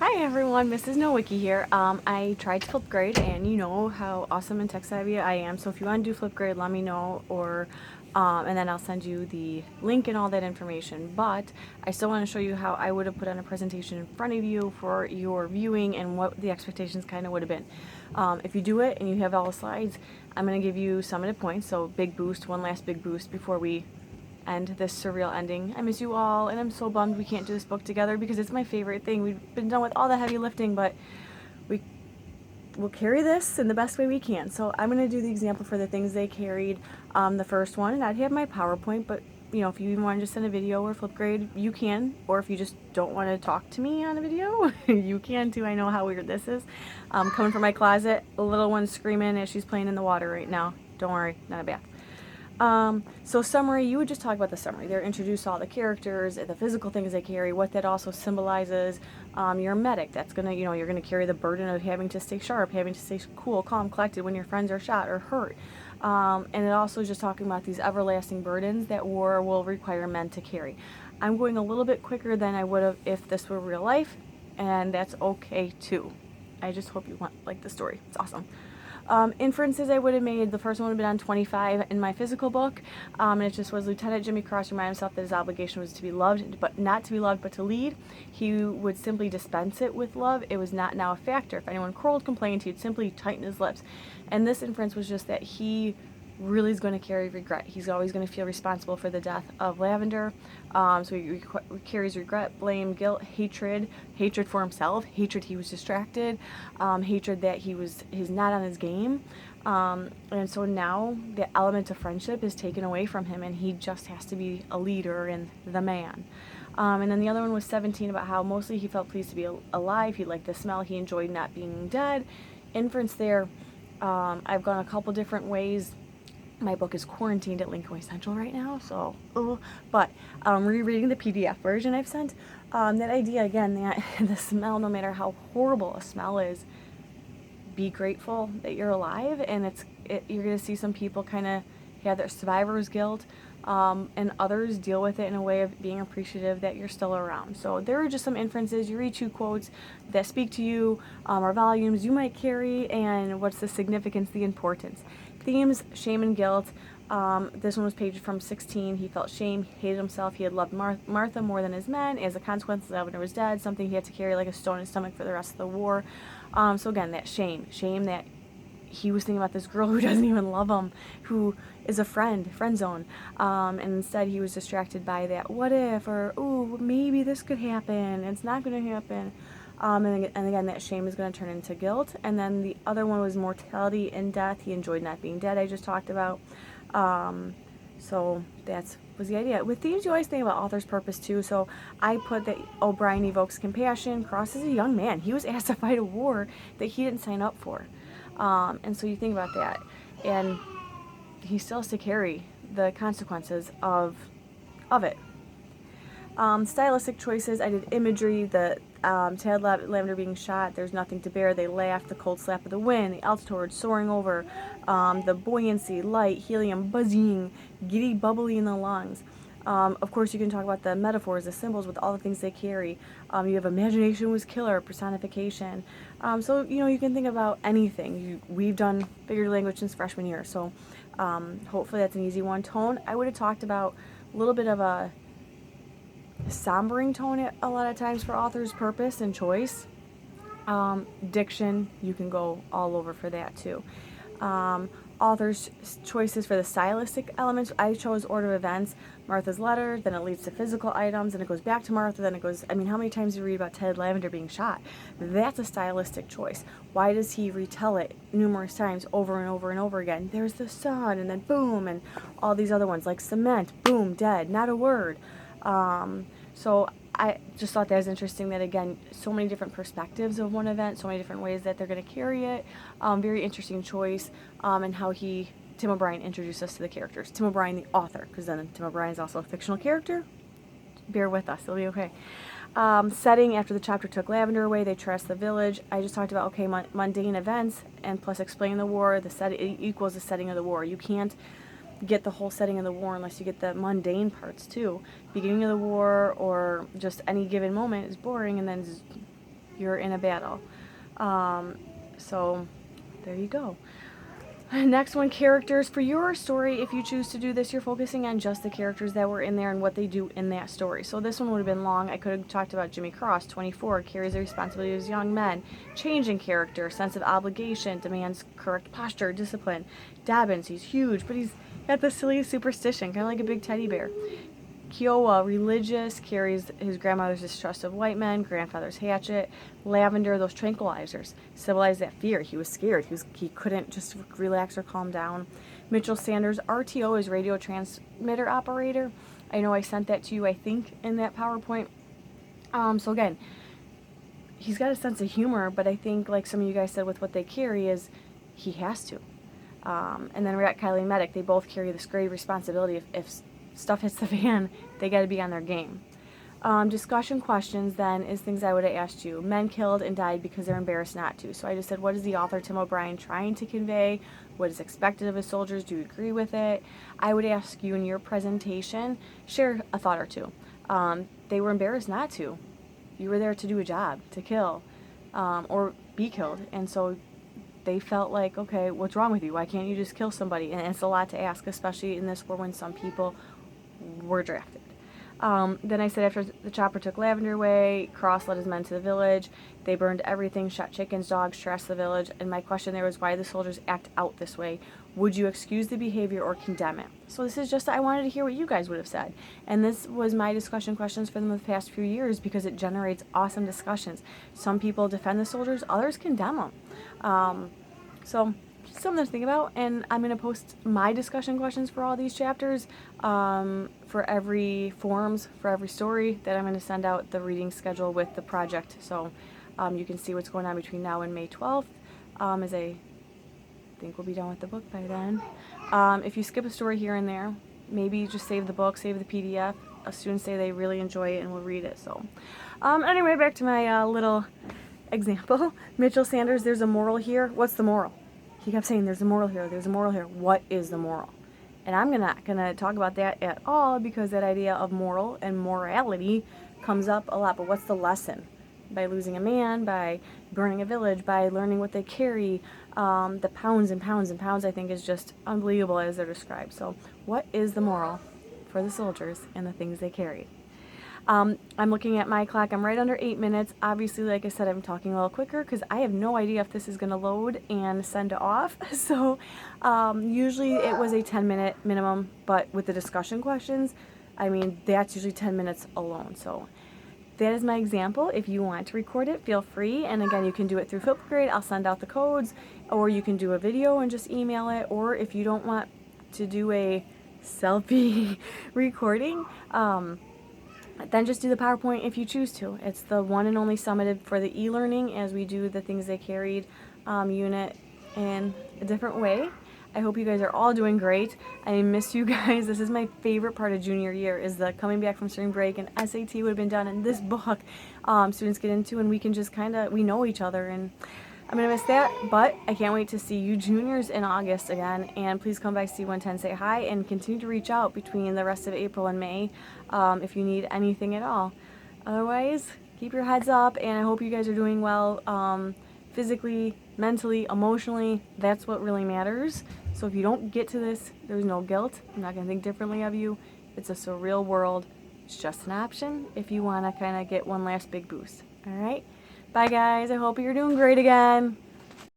Hi everyone, Mrs. Nowicki here. I tried to flip grade, and you know how awesome and tech savvy I am. So if you want to do flip grade, let me know, or and then I'll send you the link and all that information. But I still want to show you how I would have put on a presentation in front of you for your viewing and what the expectations kind of would have been. If you do it and you have all the slides, I'm going to give you summative points. So big boost, one last big boost before we end this surreal ending. I miss you all, and I'm so bummed we can't do this book together because it's my favorite thing. We've been done with all the heavy lifting, but we will carry this in the best way we can. So I'm going to do the example for the things they carried, the first one, and I'd have my PowerPoint, but you know, if you even want to just send a video or flip grade, you can. Or if you just don't want to talk to me on a video, you can too. I know how weird this is. Coming from my closet, the little one's screaming as she's playing in the water right now. Don't worry, not a bath. So summary, you would just talk about the summary. They're introduced all the characters, the physical things they carry, what that also symbolizes. You're a medic. That's gonna, you're gonna carry the burden of having to stay sharp, having to stay cool, calm, collected when your friends are shot or hurt. And it also is just talking about these everlasting burdens that war will require men to carry. I'm going a little bit quicker than I would have if this were real life, and that's okay too. I just hope you like the story. It's awesome. Inferences I would have made, the first one would have been on 25 in my physical book, and it just was Lieutenant Jimmy Cross reminded himself that his obligation was to be loved, but not to be loved, but to lead. He would simply dispense it with love. It was not now a factor. If anyone quarreled, complained, he'd simply tighten his lips. And this inference was just that he really is going to carry regret. He's always going to feel responsible for the death of Lavender. So he carries regret, blame, guilt, hatred for himself, hatred he was distracted, hatred that he's not on his game. And so now the element of friendship is taken away from him, and he just has to be a leader and the man. And then the other one was 17, about how mostly he felt pleased to be alive. He liked the smell. He enjoyed not being dead. Inference there, I've gone a couple different ways. My book is quarantined at Lincoln Central right now, so, but rereading the PDF version I've sent, that idea again, that the smell, no matter how horrible a smell is, be grateful that you're alive, and you're going to see some people kind of have their survivor's guilt, and others deal with it in a way of being appreciative that you're still around. So there are just some inferences. You read 2 quotes that speak to you, or volumes you might carry, and what's the significance, the importance. Themes, shame and guilt. This one was paged from 16. He felt shame, hated himself. He had loved Martha more than his men. As a consequence, Lavender was dead, something he had to carry like a stone in his stomach for the rest of the war. So again, that shame that he was thinking about this girl who doesn't even love him, who is a friend zone. And instead he was distracted by that what if, or ooh, maybe this could happen. It's not going to happen. And again, that shame is going to turn into guilt. And then the other one was mortality and death. He enjoyed not being dead, I just talked about. So that was the idea. With themes, you always think about author's purpose too. So I put that O'Brien evokes compassion. Cross is a young man. He was asked to fight a war that he didn't sign up for. And so you think about that. And he still has to carry the consequences of it. Stylistic choices, I did imagery, the Tad Lavender being shot, there's nothing to bear, they laugh, the cold slap of the wind, the altitude soaring over, the buoyancy, light, helium, buzzing, giddy, bubbly in the lungs. Of course, you can talk about the metaphors, the symbols with all the things they carry. You have imagination was killer, personification. So, you can think about anything. We've done figurative language since freshman year, so hopefully that's an easy one. Tone, I would have talked about a little bit of a sombering tone a lot of times for author's purpose and choice. Diction, you can go all over for that too. Author's choices for the stylistic elements, I chose order of events. Martha's letter, then it leads to physical items, and it goes back to Martha, then it goes, how many times do you read about Ted Lavender being shot? That's a stylistic choice. Why does he retell it numerous times over and over and over again? There's the sun, and then boom, and all these other ones, like cement, boom, dead, not a word. So I just thought that was interesting that, again, so many different perspectives of one event, so many different ways that they're going to carry it. Very interesting choice, and how Tim O'Brien introduced us to the characters. Tim O'Brien, the author, because then Tim O'Brien is also a fictional character. Bear with us, it'll be okay. Setting, after the chapter took Lavender away, they traversed the village. I just talked about, mundane events, and plus explain the war. It equals the setting of the war. You can't get the whole setting of the war unless you get the mundane parts too. Beginning of the war or just any given moment is boring, and then you're in a battle. So there you go. Next one, characters. For your story, if you choose to do this, you're focusing on just the characters that were in there and what they do in that story. So this one would have been long. I could have talked about Jimmy Cross, 24, carries the responsibility as young men, change in character, sense of obligation, demands correct posture, discipline. Dobbins, he's huge, but he's got the silliest superstition, kind of like a big teddy bear. Kiowa, religious, carries his grandmother's distrust of white men, grandfather's hatchet. Lavender, those tranquilizers, symbolize that fear. He was scared. He couldn't just relax or calm down. Mitchell Sanders, RTO, is radio transmitter operator. I know I sent that to you, I think, in that PowerPoint. So again, he's got a sense of humor, but I think, like some of you guys said with what they carry, is he has to. And then we got Kylie Medic. They both carry this great responsibility. If stuff hits the fan, they got to be on their game. Discussion questions then is things I would have asked you. Men killed and died because they're embarrassed not to. So I just said, what is the author Tim O'Brien trying to convey? What is expected of his soldiers? Do you agree with it? I would ask you in your presentation, share a thought or two. They were embarrassed not to. You were there to do a job, to kill, or be killed. And so they felt like, okay, what's wrong with you? Why can't you just kill somebody? And it's a lot to ask, especially in this war when some people were drafted. Then I said after the chopper took Lavender away, Cross led his men to the village. They burned everything, shot chickens, dogs, trashed the village. And my question there was, why the soldiers act out this way? Would you excuse the behavior or condemn it? So this is just, I wanted to hear what you guys would have said. And this was my discussion questions for them the past few years because it generates awesome discussions. Some people defend the soldiers, others condemn them. So something to think about, and I'm going to post my discussion questions for all these chapters for every forums, for every story that I'm going to send out the reading schedule with the project. So you can see what's going on between now and May 12th, as I think we'll be done with the book by then. If you skip a story here and there, maybe just save the book, save the PDF. Students say they really enjoy it and will read it. So anyway, back to my little example. Mitchell Sanders, there's a moral here. What's the moral? He kept saying there's a moral here, there's a moral here. What is the moral? And I'm not gonna talk about that at all because that idea of moral and morality comes up a lot. But what's the lesson? By losing a man, by burning a village, by learning what they carry, the pounds and pounds and pounds, I think is just unbelievable as they're described. So what is the moral for the soldiers and the things they carry? I'm looking at my clock. I'm right under 8 minutes. Obviously, like I said, I'm talking a little quicker because I have no idea if this is going to load and send off. So usually it was a 10-minute minimum, but with the discussion questions, I mean, that's usually 10 minutes alone. So that is my example. If you want to record it, feel free. And again, you can do it through Flipgrid. I'll send out the codes, or you can do a video and just email it. Or if you don't want to do a selfie recording, then just do the PowerPoint if you choose to. It's the one and only summated for the e-learning as we do the things they carried unit in a different way. I hope you guys are all doing great. I miss you guys. This is my favorite part of junior year, is the coming back from spring break, and SAT would have been done in this book. Students get into, and we can just we know each other, and I'm going to miss that, but I can't wait to see you juniors in August again, and please come by C110, say hi, and continue to reach out between the rest of April and May if you need anything at all. Otherwise, keep your heads up, and I hope you guys are doing well physically, mentally, emotionally. That's what really matters. So if you don't get to this, there's no guilt. I'm not going to think differently of you. It's a surreal world. It's just an option if you want to kind of get one last big boost. All right? Bye, guys. I hope you're doing great again.